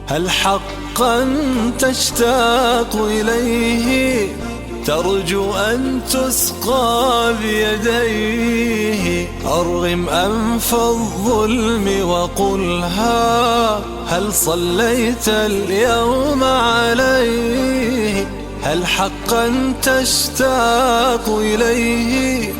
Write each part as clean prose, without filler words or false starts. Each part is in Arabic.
هل حقا تشتاق إليه ترجو أن تسقى بيديه؟ أرغم أنف الظلم وقلها هل صليت اليوم عليه؟ هل حقا تشتاق إليه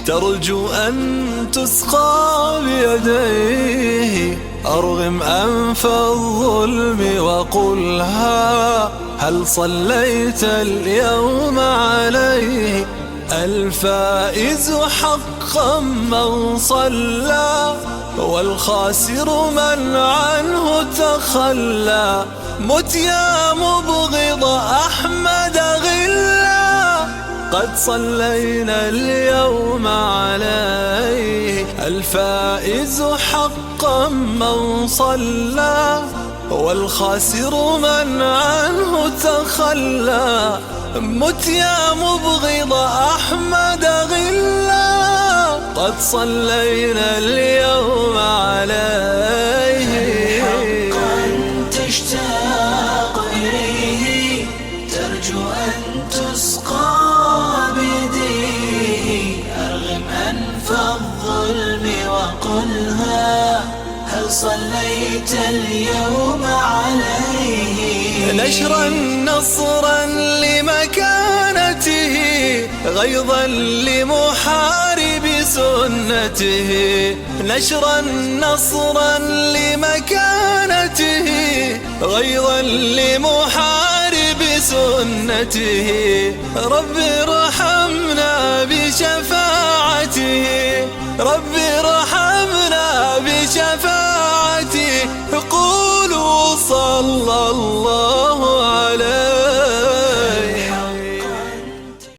ترجو أن تسقى بيديه؟ أرغم أنف الظلم وقلها هل صليت اليوم عليه؟ الفائز حقا من صلى والخاسر من عنه تخلى. مت يا مبغض أحمد غلا قد صلينا اليوم عليه. الفائز حقا من صلى والخاسر من عنه تخلى. مت يا مبغض أحمد غلا قد صلينا اليوم عليه. حقا تشتاق إليه ترجو أن تسقى بيديه. أرغم أنف الظلم وقلها هل صليت اليوم عليه؟ نشرا نصرا لمكانته غيظا لمحارب سنته. نشرا نصرا لمكانته غيظا لمحارب سنته. رب ارحمنا بشفاعته، رب ارحمنا بشفاعته. قولوا صلى الله